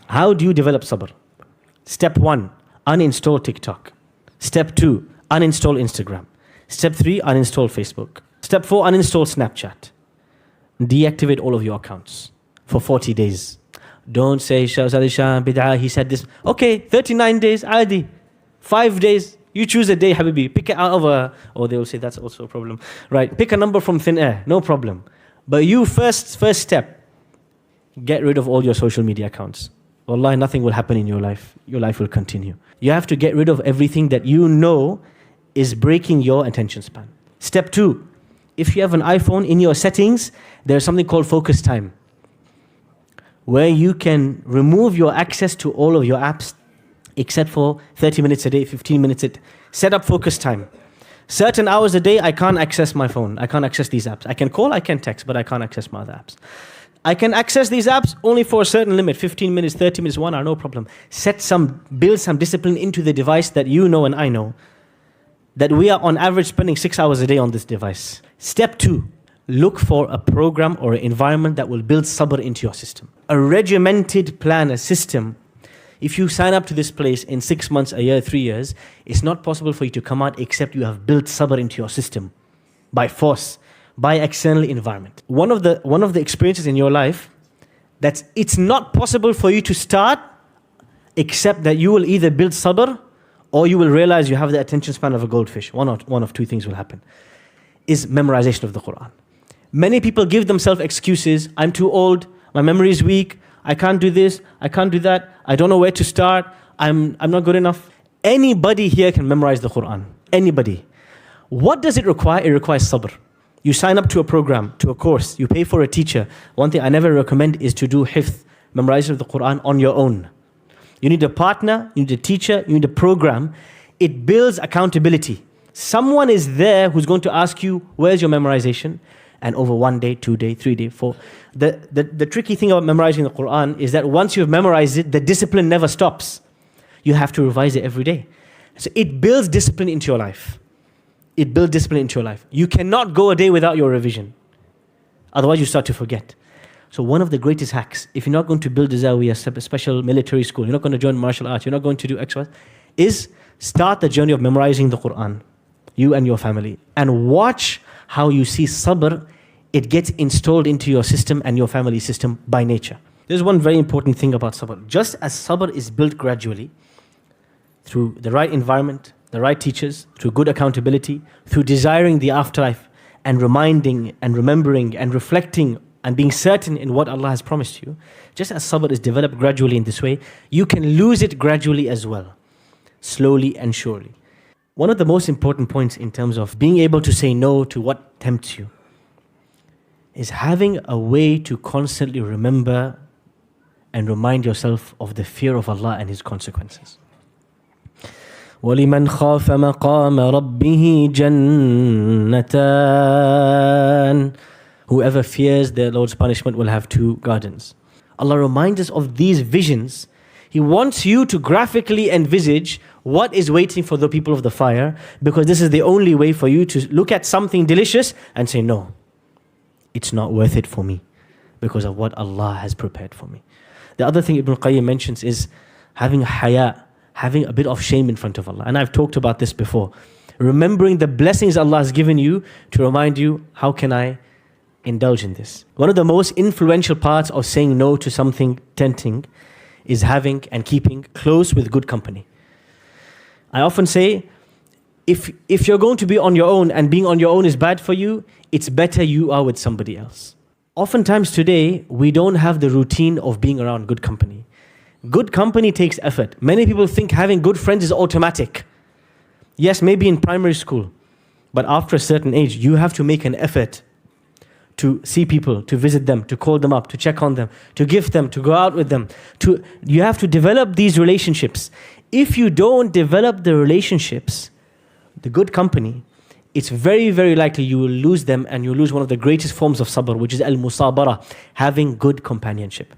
How do you develop sabr? Step 1, uninstall TikTok. Step 2, uninstall Instagram. Step 3, uninstall Facebook. Step 4, uninstall Snapchat. Deactivate all of your accounts for 40 days. Don't say, he said this. Okay, 39 days, adi. 5 days, you choose a day, habibi. Pick it out of a, or they will say that's also a problem. Right, pick a number from thin air, no problem. But you first step, get rid of all your social media accounts. Wallahi, nothing will happen in your life. Your life will continue. You have to get rid of everything that you know is breaking your attention span. Step 2, if you have an iPhone, in your settings, there's something called focus time, where you can remove your access to all of your apps except for 30 minutes a day, 15 minutes a day. Set up focus time. Certain hours a day, I can't access my phone. I can't access these apps. I can call, I can text, but I can't access my other apps. I can access these apps only for a certain limit, 15 minutes, 30 minutes, 1 hour, no problem. Build some discipline into the device that you know and I know, that we are on average spending 6 hours a day on this device. Step 2, look for a program or an environment that will build sabr into your system. A regimented plan, a system. If you sign up to this place in 6 months, a year, 3 years, it's not possible for you to come out except you have built sabr into your system by force, by external environment. One of the experiences in your life that it's not possible for you to start except that you will either build sabr or you will realize you have the attention span of a goldfish. One of two things will happen, is memorization of the Quran. Many people give themselves excuses. I'm too old, my memory is weak, I can't do this, I can't do that, I don't know where to start, I'm not good enough. Anybody here can memorize the Quran. Anybody. What does it require? It requires sabr. You sign up to a program, to a course, you pay for a teacher. One thing I never recommend is to do hifth, memorization of the Quran on your own. You need a partner, you need a teacher, you need a program. It builds accountability. Someone is there who's going to ask you, where's your memorization? And over 1 day, 2 day, 3 day, 4. The tricky thing about memorizing the Quran is that once you've memorized it, the discipline never stops. You have to revise it every day. So it builds discipline into your life. It builds discipline into your life. You cannot go a day without your revision. Otherwise you start to forget. So one of the greatest hacks, if you're not going to build a zawiyah, a special military school, you're not going to join martial arts, you're not going to do X, Y, is start the journey of memorizing the Quran, you and your family, and watch how you see sabr, it gets installed into your system and your family system by nature. There's one very important thing about sabr. Just as sabr is built gradually, through the right environment, the right teachers, through good accountability, through desiring the afterlife, and reminding and remembering and reflecting and being certain in what Allah has promised you, just as sabr is developed gradually in this way, you can lose it gradually as well, slowly and surely. One of the most important points in terms of being able to say no to what tempts you is having a way to constantly remember and remind yourself of the fear of Allah and His consequences. وَلِمَنْ خَافَ مَقَامَ رَبِّهِ جَنَّتَانِ. Whoever fears their Lord's punishment will have 2 gardens. Allah reminds us of these visions. He wants you to graphically envisage what is waiting for the people of the fire, because this is the only way for you to look at something delicious and say, no, it's not worth it for me because of what Allah has prepared for me. The other thing Ibn Qayyim mentions is having haya, having a bit of shame in front of Allah. And I've talked about this before. Remembering the blessings Allah has given you to remind you, how can I indulge in this? One of the most influential parts of saying no to something tempting is having and keeping close with good company. I often say, if you're going to be on your own and being on your own is bad for you, it's better you are with somebody else. Oftentimes today, we don't have the routine of being around good company. Good company takes effort. Many people think having good friends is automatic. Yes, maybe in primary school, but after a certain age, you have to make an effort to see people, to visit them, to call them up, to check on them, to gift them, to go out with them. You have to develop these relationships. If you don't develop the relationships, the good company, it's very, very likely you will lose them, and you'll lose one of the greatest forms of sabr, which is al-musabara, having good companionship.